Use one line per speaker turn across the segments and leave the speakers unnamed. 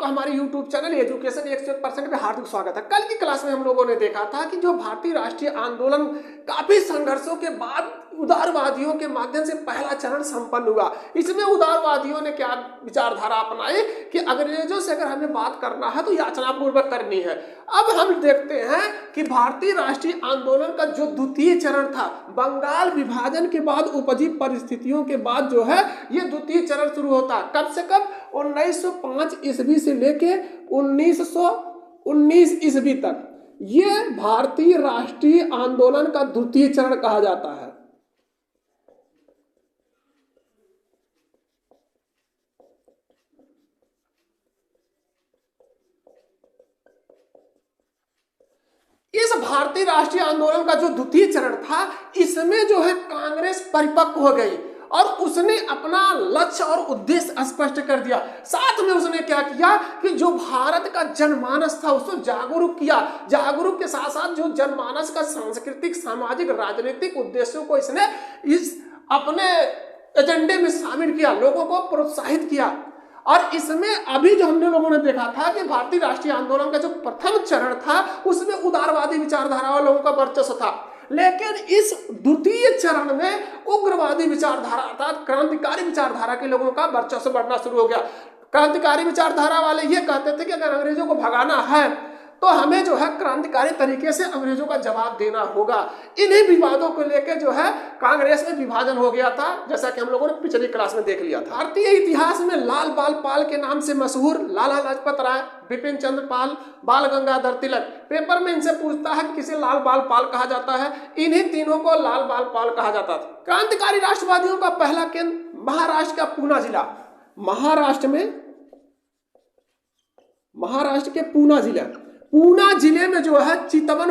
आपका हमारे YouTube channel education 101% पे हार्दिक स्वागत है। कल की क्लास में हम लोगों ने देखा था कि जो भारतीय राष्ट्रीय आंदोलन काफी संघर्षों के बाद उदारवादियों के माध्यम से पहला चरण संपन्न हुआ। इसमें उदारवादियों ने क्या विचारधारा अपनाई कि अंग्रेजों से अगर हमें बात करना है तो याचनापूर्वक करनी है। अब हम देखते हैं कि भारतीय राष्ट्रीय आंदोलन का जो द्वितीय चरण था, बंगाल विभाजन के बाद उपजी परिस्थितियों के बाद जो है ये द्वितीय चरण शुरू होता है। कब से कब? 1905 ईस्वी से लेके 1919 ईस्वी तक ये भारतीय राष्ट्रीय आंदोलन का द्वितीय चरण कहा जाता है। इस भारतीय राष्ट्रीय आंदोलन का जो द्वितीय चरण था, इसमें जो है कांग्रेस परिपक्व हो गई और उसने अपना लक्ष्य और उद्देश्य स्पष्ट कर दिया। साथ में उसने क्या किया कि जो भारत का जनमानस था उसको जागरूक किया। जागरूक के साथ साथ जो जनमानस का सांस्कृतिक, सामाजिक, राजनीतिक उद्देश्यों को इसने इस अपने एजेंडे में शामिल किया, लोगों को प्रोत्साहित किया। और इसमें अभी जो हमने लोगों ने देखा था कि भारतीय राष्ट्रीय आंदोलन का जो प्रथम चरण था उसमें उदारवादी विचारधारा वाले लोगों का वर्चस्व था, लेकिन इस द्वितीय चरण में उग्रवादी विचारधारा अर्थात क्रांतिकारी विचारधारा के लोगों का वर्चस्व बढ़ना शुरू हो गया। क्रांतिकारी विचारधारा वाले ये कहते थे कि अगर अंग्रेजों को भगाना है तो हमें जो है क्रांतिकारी तरीके से अंग्रेजों का जवाब देना होगा। इन्हीं विवादों को लेकर जो है कांग्रेस में विभाजन हो गया था, जैसा कि हम लोगों ने पिछली क्लास में देख लिया था। भारतीय इतिहास में लाल बाल पाल के नाम से मशहूर लाला लाजपत राय, बिपिन चंद्र पाल, बाल गंगाधर तिलक, पेपर में इनसे पूछता है कि किसे लाल बाल पाल कहा जाता है, इन्हीं तीनों को लाल बाल पाल कहा जाता था। क्रांतिकारी राष्ट्रवादियों का पहला केंद्र महाराष्ट्र का पूना जिला। महाराष्ट्र के पूना जिले में जो है चितपावन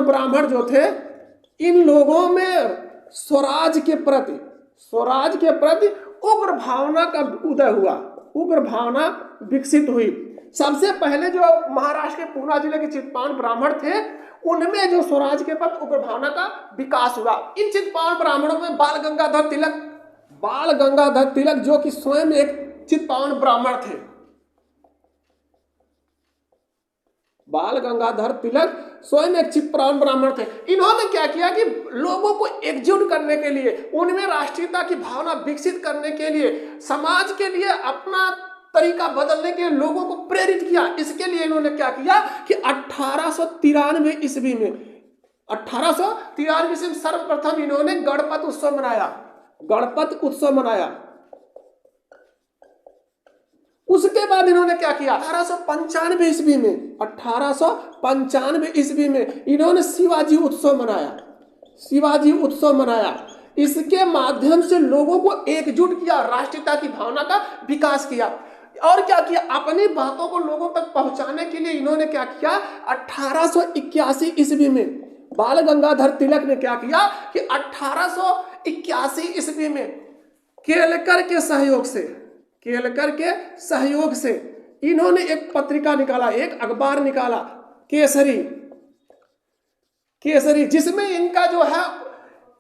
ब्राह्मण जो थे, इन लोगों में स्वराज के प्रति उग्र भावना का उदय हुआ, उग्र भावना विकसित हुई। सबसे पहले जो महाराष्ट्र के पूना जिले के चितपावन ब्राह्मण थे, उनमें जो स्वराज के प्रति उग्र भावना का विकास हुआ। इन चितपावन ब्राह्मणों में बाल गंगाधर तिलक जो कि स्वयं एक चितपावन ब्राह्मण थे, बाल गंगाधर तिलक स्वयं एक चितपावन ब्राह्मण थे। इन्होंने क्या किया कि लोगों को एकजुट करने के लिए, उनमें राष्ट्रीयता की भावना विकसित करने के लिए, समाज के लिए अपना तरीका बदलने के लिए लोगों को प्रेरित किया। इसके लिए इन्होंने क्या किया कि 1893 ईस्वी में सर्वप्रथम इन्होंने गणपत उत्सव मनाया। उसके बाद इन्होंने क्या किया, 1895 ईस्वी में इन्होंने शिवाजी उत्सव मनाया। इसके माध्यम से लोगों को एकजुट किया, राष्ट्रीयता की भावना का विकास किया। और क्या किया, अपनी बातों को लोगों तक पहुंचाने के लिए इन्होंने क्या किया, 1881 ईस्वी में बाल गंगाधर तिलक ने क्या किया कि 1881 ईस्वी में केलकर के सहयोग से इन्होंने एक पत्रिका निकाला, एक अखबार निकाला, केसरी, जिसमें इनका जो है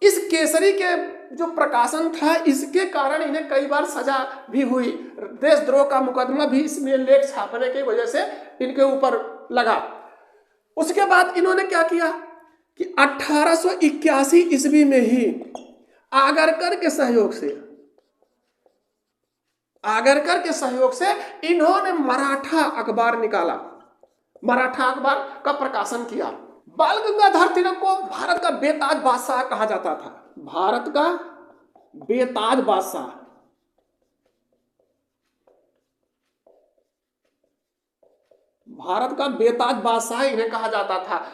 इस केसरी के जो प्रकाशन था, इसके कारण इन्हें कई बार सजा भी हुई। देशद्रोह का मुकदमा भी इसमें लेख छापने की वजह से इनके ऊपर लगा। उसके बाद इन्होंने क्या किया कि 1881 ईस्वी में ही आगरकर के सहयोग से इन्होंने मराठा अखबार का प्रकाशन किया। बाल गंगाधर तिलक को भारत का बेताज बादशाह कहा जाता था। भारत का बेताज बादशाह इन्हें कहा जाता था।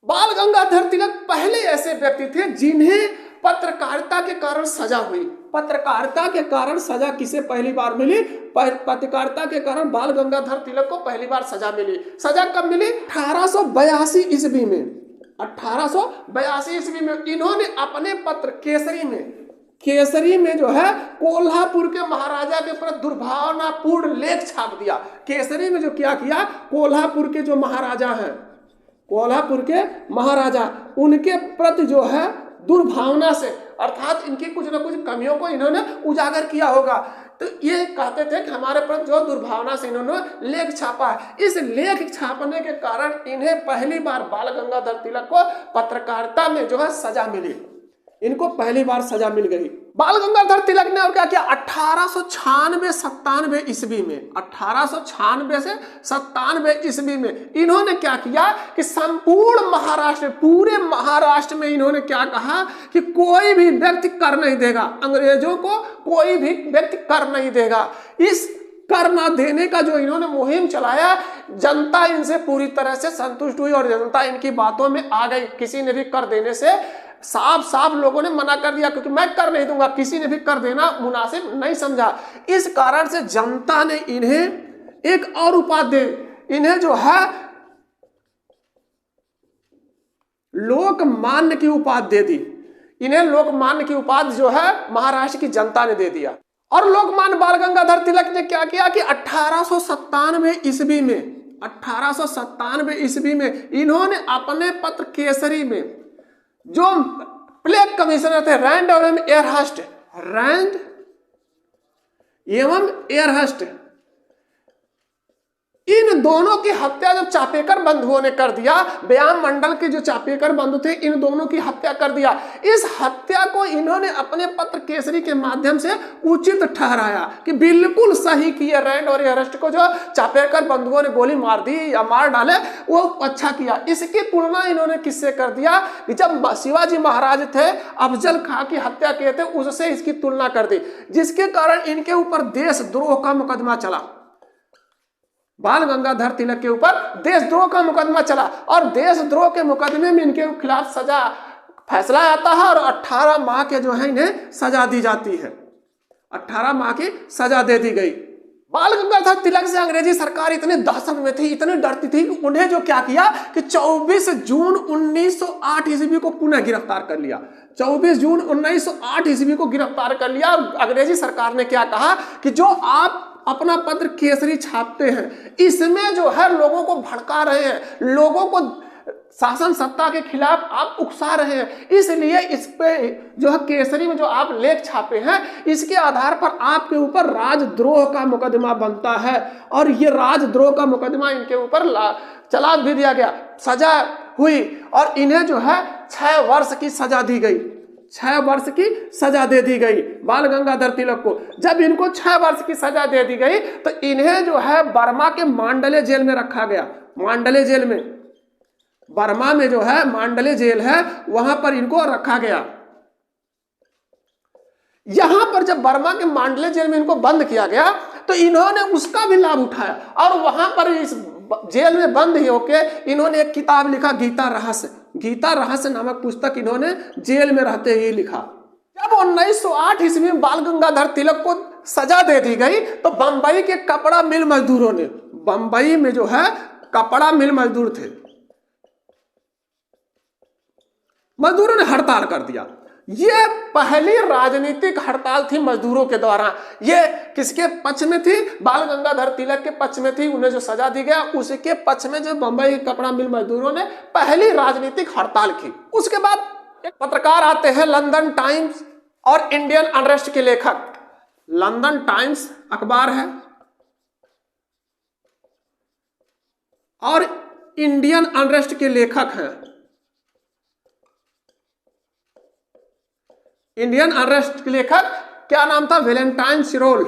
बाल गंगाधर तिलक पहले ऐसे व्यक्ति थे जिन्हें पत्रकारिता के कारण सजा हुई। पत्रकारिता के कारण सजा किसे पहली बार मिली? पत्रकारिता के कारण बाल गंगाधर तिलक को पहली बार सजा मिली। सजा कब मिली? 1882 ईस्वी में इन्होंने अपने पत्र केसरी में जो है कोल्हापुर के महाराजा के प्रति दुर्भावनापूर्ण लेख छाप दिया। केसरी में जो क्या किया, कोल्हापुर के जो महाराजा हैं, उनके प्रति जो है दुर्भावना से, अर्थात इनकी कुछ न कुछ कमियों को इन्होंने उजागर किया होगा। तो ये कहते थे कि हमारे पर जो दुर्भावना से इन्होंने लेख छापा है। इस लेख छापने के कारण इन्हें पहली बार बाल गंगाधर तिलक को पत्रकारिता में जो है सजा मिली। इनको पहली बार सजा मिल गई। बाल गंगाधर तिलक ने और क्या किया, 1896-97 ईस्वी में, 1896 से 97 ईस्वी में इन्होंने क्या किया कि संपूर्ण महाराष्ट्र, पूरे महाराष्ट्र में इन्होंने क्या कहा कि कोई भी व्यक्ति कर नहीं देगा, अंग्रेजों को कोई भी व्यक्ति कर नहीं देगा। इस कर ना देने का जो इन्होंने मुहिम चलाया, जनता इनसे पूरी तरह से संतुष्ट हुई और जनता इनकी बातों में आ गई। किसी ने भी कर देने से साफ साफ लोगों ने मना कर दिया, क्योंकि मैं कर नहीं दूंगा, किसी ने भी कर देना मुनासिब नहीं समझा। इस कारण से जनता ने इन्हें एक और उपाधि, इन्हें जो है लोकमान्य की उपाधि दे दी। इन्हें लोकमान्य की उपाधि जो है महाराष्ट्र की जनता ने दे दिया। और लोकमान्य बाल गंगाधर तिलक ने क्या किया कि 1897 ईस्वी में, 1897 ईस्वी में इन्होंने अपने पत्र केसरी में जो प्लेग कमिश्नर थे रैंड एवं एयरहस्ट, रैंड एवं एयरहस्ट, इन दोनों की हत्या जब चापेकर बंधुओं ने कर दिया, व्यायाम मंडल के जो चापेकर बंधु थे इन दोनों की हत्या कर दिया। इस हत्या को इन्होंने अपने पत्र केसरी के माध्यम से उचित ठहराया कि बिल्कुल सही किया। रैंड और एयरहस्ट को जो चापेकर बंधुओं ने गोली मार दी या मार डाले वो अच्छा किया। इसकी तुलना इन्होंने किससे कर दिया कि जब शिवाजी महाराज थे अफजल खां की हत्या किए थे उससे इसकी तुलना कर दी, जिसके कारण इनके ऊपर देशद्रोह का मुकदमा चला। बाल गंगाधर तिलक के ऊपर देशद्रोह का मुकदमा चला और देशद्रोह के मुकदमे में इनके खिलाफ सजा फैसला आता है और 18 माह के जो है इन्हें सजा दी जाती है। 18 माह की सजा दे दी गई। बाल गंगाधर तिलक से अंग्रेजी सरकार इतने दहशत में थी, इतने डरती थी कि उन्हें जो क्या किया कि 24 जून 1908 ईस्वी को पुनः गिरफ्तार कर लिया। 24 जून 1908 ईस्वी को गिरफ्तार कर लिया। अंग्रेजी सरकार ने क्या कहा कि जो आप अपना पत्र केसरी छापते हैं इसमें जो है लोगों को भड़का रहे हैं, लोगों को शासन सत्ता के खिलाफ आप उकसा रहे हैं, इसलिए इस पे जो है केसरी में जो आप लेख छापे हैं इसके आधार पर आपके ऊपर राजद्रोह का मुकदमा बनता है। और ये राजद्रोह का मुकदमा इनके ऊपर चला भी दिया गया, सजा हुई और इन्हें जो है 6 वर्ष की सजा दी गई। 6 वर्ष की सजा दे दी गई बाल गंगाधर तिलक को। जब इनको 6 वर्ष की सजा दे दी गई तो इन्हें जो है बर्मा के मांडले जेल में रखा गया। मांडले जेल में, बर्मा में जो है मांडले जेल है, वहां पर इनको रखा गया। यहां पर जब बर्मा के मांडले जेल में इनको बंद किया गया तो इन्होंने उसका भी लाभ उठाया और वहां पर इस जेल में बंद ही होके इन्होंने एक किताब लिखा, गीता रहस्य। गीता रहस्य नामक पुस्तक इन्होंने जेल में रहते ही लिखा। जब 1908 ईस्वी में बाल गंगाधर तिलक को सजा दे दी गई तो बंबई के कपड़ा मिल मजदूरों ने, बंबई में जो है कपड़ा मिल मजदूर थे, मजदूरों ने हड़ताल कर दिया। ये पहली राजनीतिक हड़ताल थी मजदूरों के द्वारा। ये किसके पक्ष में थी? बाल गंगाधर तिलक के पक्ष में थी। उन्हें जो सजा दी गया उसके पक्ष में जो बंबई के कपड़ा मिल मजदूरों ने पहली राजनीतिक हड़ताल की। उसके बाद एक पत्रकार आते हैं लंदन टाइम्स और इंडियन अनरेस्ट के लेखक। लंदन टाइम्स अखबार है और इंडियन अनरेस्ट के लेखक हैं। इंडियन अनरेस्ट के लेखक क्या नाम था? वैलेंटाइन सिरोल।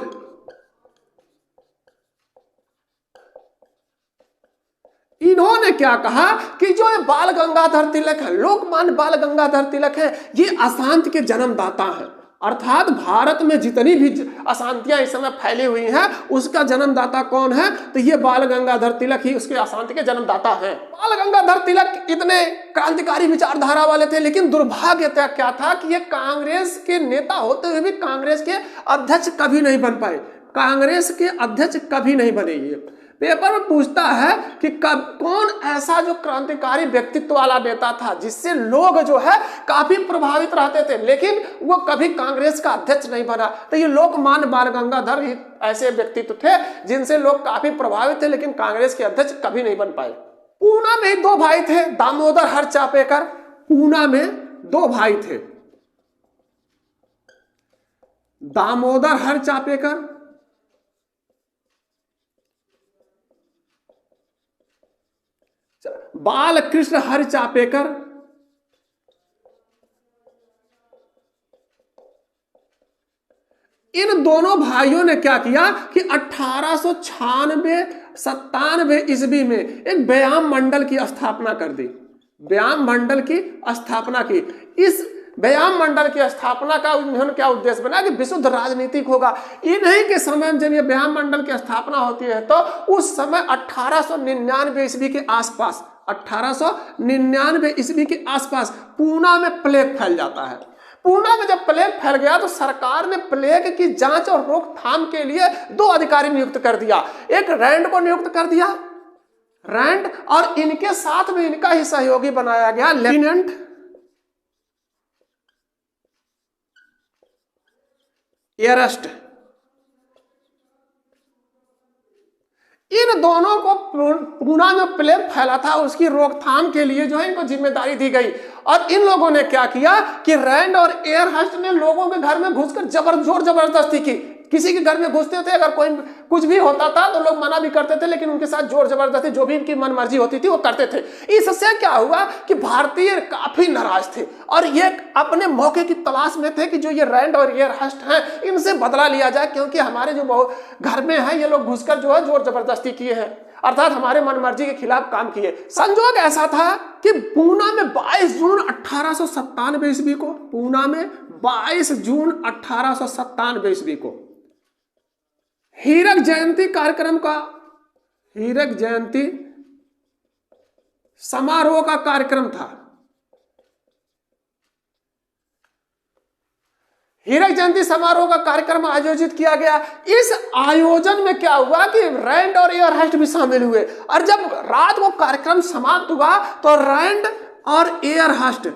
इन्होंने क्या कहा कि जो बाल गंगाधर तिलक है, लोकमान्य बाल गंगाधर तिलक है, ये अशांति के जन्मदाता हैं। अर्थात भारत में जितनी भी अशांतियां इस समय फैली हुई हैं उसका जन्मदाता कौन है? तो ये बाल गंगाधर तिलक ही उसके अशांति के जन्मदाता हैं। बाल गंगाधर तिलक इतने क्रांतिकारी विचारधारा वाले थे, लेकिन दुर्भाग्य क्या था कि ये कांग्रेस के नेता होते हुए भी कांग्रेस के अध्यक्ष कभी नहीं बन पाए। कांग्रेस के अध्यक्ष कभी नहीं बने। ये पेपर में पूछता है कि कौन ऐसा जो क्रांतिकारी व्यक्तित्व वाला नेता था जिससे लोग जो है काफी प्रभावित रहते थे, लेकिन वो कभी कांग्रेस का अध्यक्ष नहीं बना। तो ये लोकमान्य बाल गंगाधर ऐसे व्यक्तित्व थे जिनसे लोग काफी प्रभावित थे, लेकिन कांग्रेस के अध्यक्ष कभी नहीं बन पाए। पूना में 2 भाई थे, दामोदर हर चापेकर। पूना में 2 भाई थे, दामोदर हर चापेकर बालकृष्ण हरि चापेकर, इन दोनों भाइयों ने क्या किया कि 1896-97 ईस्वी में एक व्यायाम मंडल की स्थापना कर दी। व्यायाम मंडल की स्थापना की। इस व्यायाम मंडल की स्थापना का उन्होंने क्या उद्देश्य बना कि विशुद्ध राजनीतिक होगा। इन्हीं के समय में जब ये व्यायाम मंडल की स्थापना होती है तो उस समय 1899 ईस्वी के आसपास 1899 ईस्वी के आसपास पूना में प्लेग फैल जाता है। पूना में जब प्लेग फैल गया तो सरकार ने प्लेग की जांच और रोकथाम के लिए 2 अधिकारी नियुक्त कर दिया। एक रैंड को नियुक्त कर दिया, रैंड, और इनके साथ में इनका ही सहयोगी बनाया गया लेफ्टिनेंट एयरस्ट। इन दोनों को पूना में प्लेग फैला था उसकी रोकथाम के लिए जो है इनको जिम्मेदारी दी गई। और इन लोगों ने क्या किया कि रैंड और एयरहस्ट ने लोगों के घर में घुसकर जोर जबरदस्ती की। किसी के घर में घुसते थे, अगर कोई कुछ भी होता था तो लोग मना भी करते थे, लेकिन उनके साथ जोर जबरदस्ती जो भी इनकी मनमर्जी होती थी वो करते थे। इससे क्या हुआ कि भारतीय काफी नाराज थे और ये अपने मौके की तलाश में थे कि जो ये रैंड और एयरहस्ट हैं इनसे बदला लिया जाए, क्योंकि हमारे जो घर में है ये लोग घुसकर जो है जोर जबरदस्ती किए हैं, अर्थात हमारे मनमर्जी के खिलाफ काम किए। संजोग ऐसा था कि पूना में 22 जून 1897 ईस्वी को, पूना में 22 जून 1897 ईस्वी को हीरक जयंती कार्यक्रम का, हीरक जयंती समारोह का कार्यक्रम था। हीरक जयंती समारोह का कार्यक्रम आयोजित किया गया। इस आयोजन में क्या हुआ कि रैंड और एयरहस्ट भी शामिल हुए, और जब रात को कार्यक्रम समाप्त हुआ तो रैंड और एयरहस्ट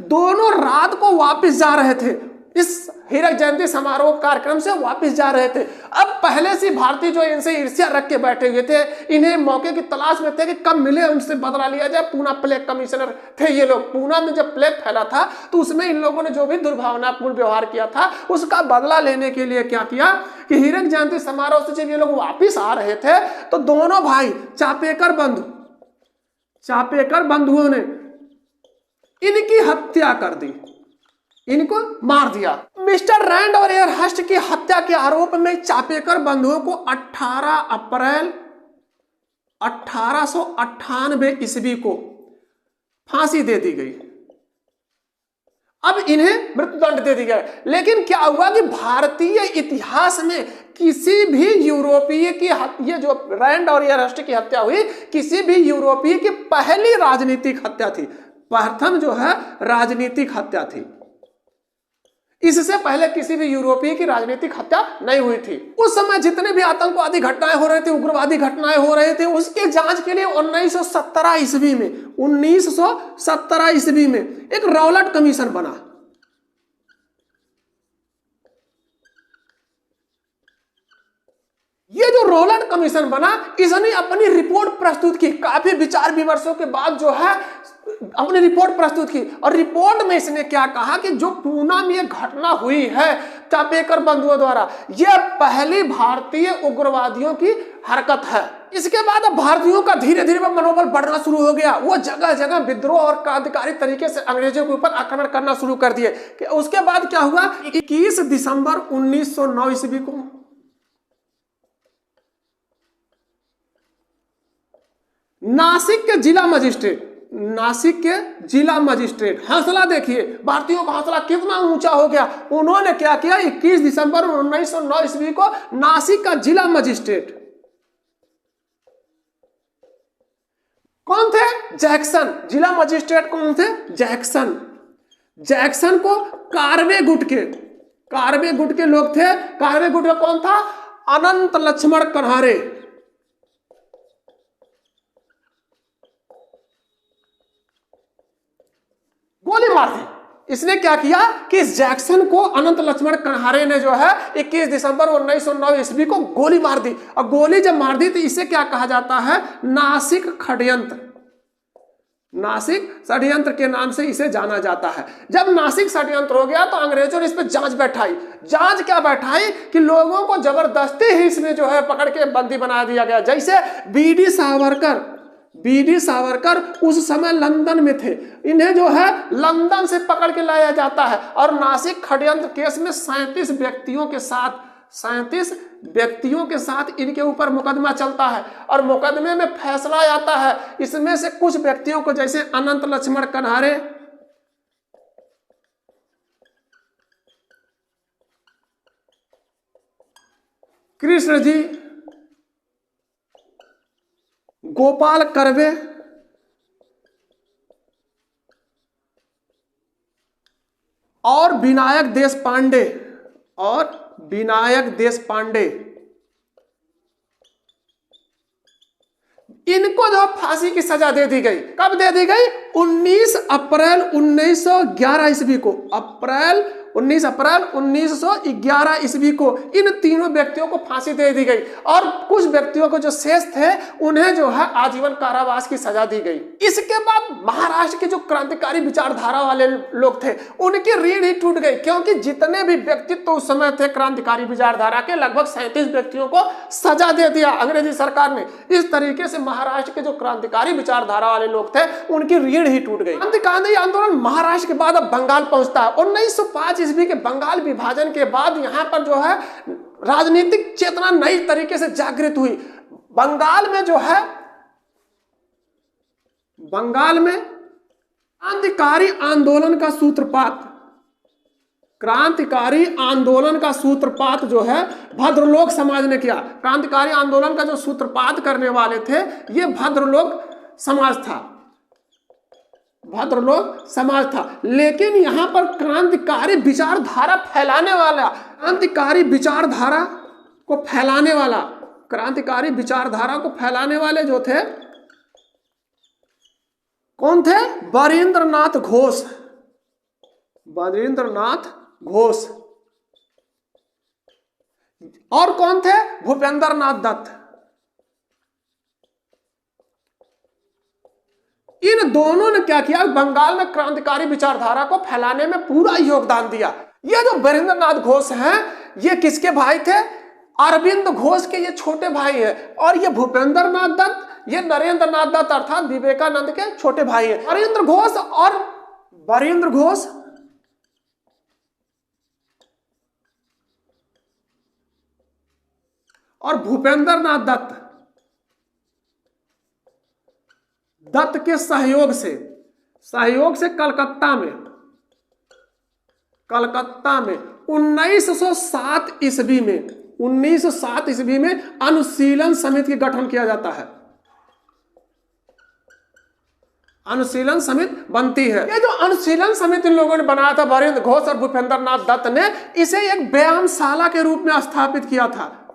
दोनों रात को वापस जा रहे थे, इस हीरक जयंती समारोह कार्यक्रम से वापस जा रहे थे। अब पहले से भारतीय जो इनसे ईर्ष्या रख के बैठे हुए थे, इन्हें मौके की तलाश में थे कि कब मिले उनसे बदला लिया जाए। पूना प्लेग कमिश्नर थे ये लोग। पूना में जब प्लेग फैला था तो उसमें इन लोगों ने जो भी दुर्भावनापूर्ण व्यवहार किया था उसका बदला लेने के लिए क्या किया कि हीरक जयंती समारोह से जब ये लोग वापिस आ रहे थे तो दोनों भाई चापेकर बंधुओं ने इनकी हत्या कर दी, इनको मार दिया। मिस्टर रैंड और एयरहस्ट की हत्या के आरोप में चापेकर बंधुओं को 18 अप्रैल 1898 ईस्वी को फांसी दे दी गई। अब इन्हें मृत्युदंड दे दिया गया। लेकिन क्या हुआ कि भारतीय इतिहास में किसी भी यूरोपीय की, ये जो रैंड और एयरहस्ट की हत्या हुई, किसी भी यूरोपीय की पहली राजनीतिक हत्या थी, प्रथम जो है राजनीतिक हत्या थी। इससे पहले किसी भी यूरोपीय की राजनीतिक हत्या नहीं हुई थी। उस समय जितने भी आतंकवादी घटनाएं हो रहे थे, उग्रवादी घटनाएं हो रहे थे, उसके जांच के लिए 1917 ईस्वी में एक रॉलेट कमीशन बना। ये जो रॉलेट कमीशन बना, इसने अपनी रिपोर्ट प्रस्तुत की। काफी विचार विमर्शों के बाद जो है अपनी रिपोर्ट प्रस्तुत की, और रिपोर्ट में इसने क्या कहा कि जो पूना में ये घटना हुई है चापेकर बंधुओं द्वारा, यह पहली भारतीय उग्रवादियों की हरकत है। इसके बाद अब भारतीयों का धीरे धीरे मनोबल बढ़ना शुरू हो गया। वो जगह जगह विद्रोह और क्रांतिकारी तरीके से अंग्रेजों के ऊपर आक्रमण करना शुरू कर दिए। उसके बाद क्या हुआ, 21 दिसंबर 1909 ईस्वी को नासिक के जिला मजिस्ट्रेट, हौसला देखिए, भारतीयों का हौसला कितना ऊंचा हो गया। उन्होंने क्या किया, 21 दिसंबर 1909 ईस्वी को नासिक का जिला मजिस्ट्रेट कौन थे, जैक्सन। जिला मजिस्ट्रेट कौन थे, जैक्सन को कारवे गुट के लोग थे। कारवे गुट का कौन था, अनंत लक्ष्मण कन्हारे। गोली मार दी। इसने क्या किया कि इस जैक्सन को अनंत लक्ष्मण कन्हारे ने जो है 21 दिसंबर 1909 ईस्वी को गोली मार दी। और गोली जब मार दी तो इसे क्या कहा जाता है, नासिक षड्यंत्र। नासिक षड्यंत्र के नाम से इसे जाना जाता है। जब नासिक षड्यंत्र हो गया तो अंग्रेजों ने इस पर जांच बैठाई। जांच क्या बैठाई कि लोगों को जबरदस्ती ही इसमें जो है पकड़ के बंदी बना दिया गया। जैसे बीडी सावरकर उस समय लंदन में थे, इन्हें जो है लंदन से पकड़ के लाया जाता है और नासिक षड्यंत्र केस में 37 व्यक्तियों के साथ इनके ऊपर मुकदमा चलता है और मुकदमे में फैसला आता है। इसमें से कुछ व्यक्तियों को, जैसे अनंत लक्ष्मण कन्हारे, कृष्ण जी, गोपाल कर्वे और विनायक देशपांडे इनको जो फांसी की सजा दे दी गई। कब दे दी गई? 19 अप्रैल 1911 ईस्वी को। 19 अप्रैल 1911 ईस्वी को इन तीनों व्यक्तियों को फांसी दे दी गई और कुछ व्यक्तियों को जो शेष थे उन्हें जो है आजीवन कारावास की सजा दी गई। इसके बाद महाराष्ट्र के जो क्रांतिकारी विचारधारा वाले लोग थे उनकी रीढ़ ही टूट गई, क्योंकि जितने भी व्यक्तित्व उस समय थे क्रांतिकारी विचारधारा के, लगभग 37 व्यक्तियों को सजा दे दिया अंग्रेजी सरकार ने। इस तरीके से महाराष्ट्र के जो क्रांतिकारी विचारधारा वाले लोग थे उनकी रीढ़ ही टूट गई। क्रांतिकारी आंदोलन महाराष्ट्र के बाद अब बंगाल पहुंचता है। 1905 ईस्वी के बंगाल विभाजन के बाद यहां पर जो है राजनीतिक चेतना नई तरीके से जागृत हुई। बंगाल में क्रांतिकारी आंदोलन का सूत्रपात जो है भद्रलोक समाज ने किया। क्रांतिकारी आंदोलन का जो सूत्रपात करने वाले थे ये भद्रलोक समाज था। लेकिन यहां पर क्रांतिकारी विचारधारा को फैलाने वाले जो थे, कौन थे? बरीन्द्रनाथ घोष और कौन थे? भूपेंद्र नाथ दत्त। इन दोनों ने क्या किया? बंगाल में क्रांतिकारी विचारधारा को फैलाने में पूरा योगदान दिया। ये जो बरीन्द्र नाथ घोष हैं ये किसके भाई थे? अरविंद घोष के ये छोटे भाई हैं। और ये भूपेंद्र नाथ दत्त, ये नरेंद्र नाथ दत्त अर्थात विवेकानंद के छोटे भाई हैं। बरीन्द्र घोष और भूपेंद्र नाथ दत्त के सहयोग से कलकत्ता में 1907 ईस्वी में अनुशीलन समिति का गठन किया जाता है। अनुशीलन समिति बनती है। ये जो अनुशीलन समिति इन लोगों ने बनाया था बरीन्द्र घोष और भूपेंद्र नाथ दत्त ने, इसे एक व्यायामशाला के रूप में स्थापित किया था।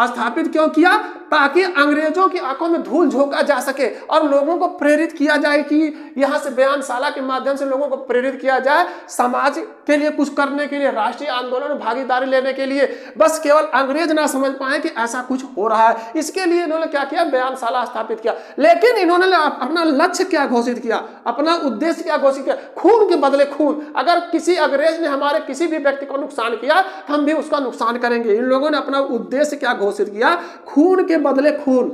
स्थापित क्यों किया? ताकि अंग्रेजों की आंखों में धूल झोंका जा सके और लोगों को प्रेरित किया जाए कि यहां से व्यायामशाला के माध्यम से लोगों को प्रेरित किया जाए समाज के लिए कुछ करने के लिए, राष्ट्रीय आंदोलन में भागीदारी लेने के लिए। बस केवल अंग्रेज ना समझ पाए कि ऐसा कुछ हो रहा है, इसके लिए इन्होंने क्या किया? व्यायामशाला स्थापित किया। लेकिन इन्होंने अपना लक्ष्य क्या घोषित किया? अपना उद्देश्य क्या घोषित किया? खून के बदले खून। अगर किसी अंग्रेज ने हमारे किसी भी व्यक्ति को नुकसान किया हम भी उसका नुकसान करेंगे। इन लोगों ने अपना उद्देश्य क्या घोषित किया? खून के बदले खून।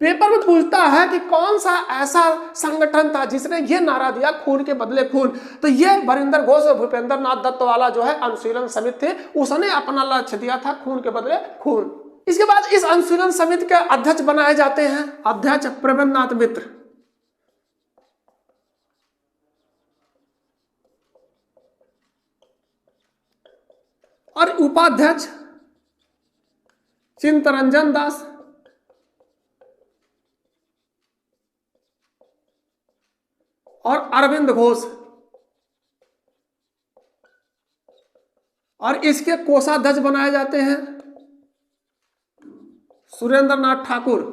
पेपर में पूछता है कि कौन सा ऐसा संगठन था जिसने यह नारा दिया, खून के बदले खून? तो यह बरीन्द्र घोष और भूपेंद्र नाथ दत्त वाला जो है अनुशीलन समिति थे, उसने अपना लक्ष्य दिया था खून के बदले खून। इसके बाद इस अनुशीलन समिति के अध्यक्ष बनाए जाते हैं अध्यक्ष प्रबंधनाथ मित्र। और उपाध्यक्ष चित्तरंजन दास। और अरविंद घोष। और इसके कोषाध्यक्ष बनाए जाते हैं सुरेंद्र नाथ ठाकुर।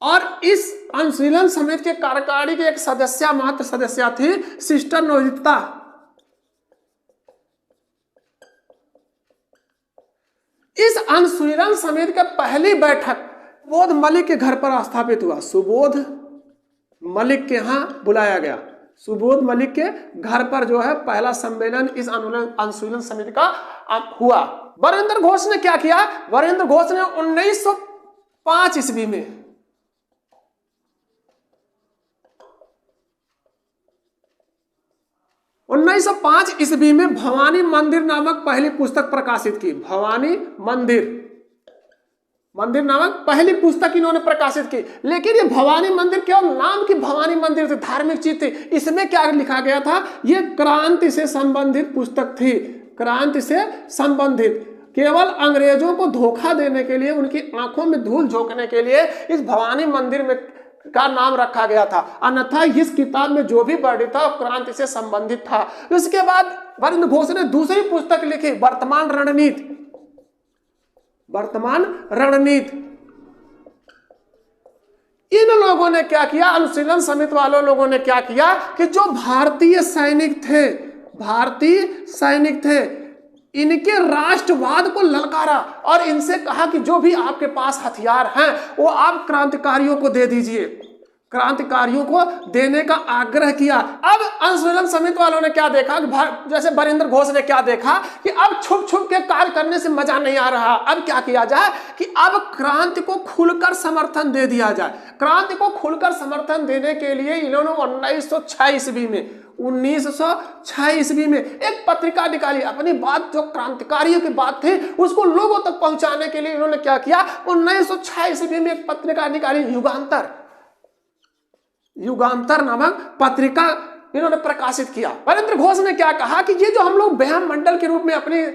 और इस अनुशीलन समिति के कार्यकारिणी की एक मात्र सदस्या थी सिस्टर नवनीता। इस अनुशीलन समिति का पहली बैठक सुबोध मलिक के घर पर स्थापित हुआ। सुबोध मलिक के यहाँ बुलाया गया। सुबोध मलिक के घर पर जो है पहला सम्मेलन इस अनुशीलन समिति का हुआ। वीरेंद्र घोष ने क्या किया? वीरेंद्र घोष ने 1905 ईस्वी में 1905 ईस्वी में भवानी मंदिर नामक पहली पुस्तक प्रकाशित की। भवानी मंदिर नामक पहली पुस्तक इन्होंने प्रकाशित की। लेकिन ये भवानी मंदिर केवल नाम की भवानी मंदिर थी, धार्मिक चीज थी। इसमें क्या लिखा गया था? ये क्रांति से संबंधित पुस्तक थी, क्रांति से संबंधित। केवल अंग्रेजों को धोखा देने के लिए, उनकी आंखों में धूल झोंकने के लिए इस भवानी मंदिर में का नाम रखा गया था। अन्यथा इस किताब में जो भी वर्णित था क्रांति से संबंधित था। उसके बाद वीरेंद्र घोष ने दूसरी पुस्तक लिखी, वर्तमान रणनीति। वर्तमान रणनीति। इन लोगों ने क्या किया? अनुशीलन समिति वालों लोगों ने क्या किया कि जो भारतीय सैनिक थे, इनके राष्ट्रवाद को ललकारा और इनसे कहा कि जो भी आपके पास हथियार हैं वो आप क्रांतिकारियों को दे दीजिए। क्रांतिकारियों को देने का आग्रह किया। अब अनुशीलन समिति वालों ने क्या देखा कि जैसे वीरेंद्र घोष ने क्या देखा कि अब छुप छुप के कार्य करने से मजा नहीं आ रहा। अब क्या किया जाए कि अब क्रांति को खुलकर समर्थन दे दिया जाए। क्रांति को खुलकर समर्थन देने के लिए इन्होंने 1906 ईस्वी में एक पत्रिका निकाली। अपनी बात, जो क्रांतिकारियों की बात थी, उसको लोगों तक पहुंचाने के लिए इन्होंने क्या किया? 1906 ईस्वी में एक पत्रिका निकाली, युगांतर नामक पत्रिका इन्होंने प्रकाशित किया। वीरेंद्र घोष ने क्या कहा कि ये जो हम लोग व्यायाम मंडल के रूप में अपनी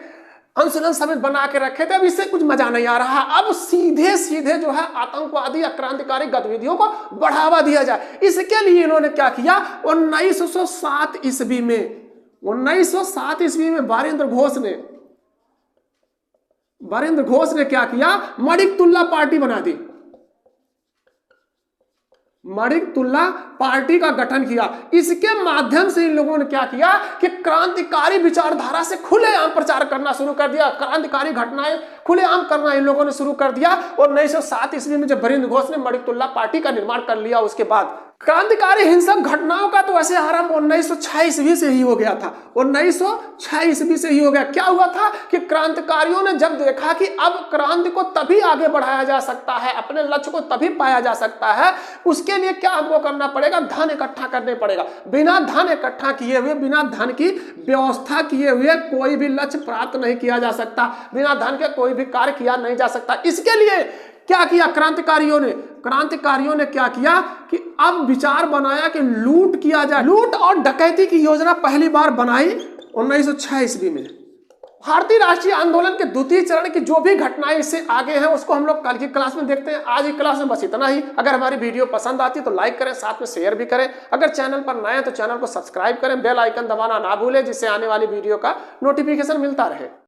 अनुशीलन समिति बना के रखे थे, अब इससे कुछ मजा नहीं आ रहा। अब सीधे सीधे जो है आतंकवादी या क्रांतिकारी गतिविधियों को बढ़ावा दिया जाए। इसके लिए इन्होंने क्या किया? 1907 ईस्वी में वीरेंद्र घोष ने क्या किया? मणिकतुल्ला पार्टी बना दी। मणिकतुल्ला पार्टी का गठन किया। इसके माध्यम से इन लोगों ने क्या किया कि क्रांतिकारी विचारधारा से खुलेआम प्रचार करना शुरू कर दिया। क्रांतिकारी घटनाएं खुलेआम करना इन लोगों ने शुरू कर दिया। और 1907 ईस्वी में जब वीरेंद्र घोष ने मणिकतुल्ला पार्टी का निर्माण कर लिया, उसके बाद क्रांतिकारी हिंसक घटनाओं का तो ऐसे आरंभ 1906 ईस्वी से ही हो गया था। 1906 ईस्वी से ही हो गया। क्या हुआ था कि क्रांतिकारियों ने जब देखा कि अब क्रांति को तभी आगे बढ़ाया जा सकता है, अपने लक्ष्य को तभी पाया जा सकता है, उसके लिए क्या हमको करना पड़ेगा? धन इकट्ठा करने पड़ेगा। बिना धन इकट्ठा किए हुए, बिना धन की व्यवस्था किए हुए कोई भी लक्ष्य प्राप्त नहीं किया जा सकता। बिना धन के कोई भी कार्य किया नहीं जा सकता। इसके लिए क्या किया क्रांतिकारियों ने क्या किया कि अब विचार बनाया कि लूट किया जाए। लूट और डकैती की योजना पहली बार बनाई 1906 ईस्वी में। भारतीय राष्ट्रीय आंदोलन के द्वितीय चरण की जो भी घटनाएं इससे आगे हैं उसको हम लोग कल की क्लास में देखते हैं। आज की क्लास में बस इतना ही। अगर हमारी वीडियो पसंद आती तो लाइक करें, साथ में शेयर भी करें। अगर चैनल पर नए हैं तो चैनल को सब्सक्राइब करें, बेल आइकन दबाना ना भूलें, जिससे आने वाली वीडियो का नोटिफिकेशन मिलता रहे।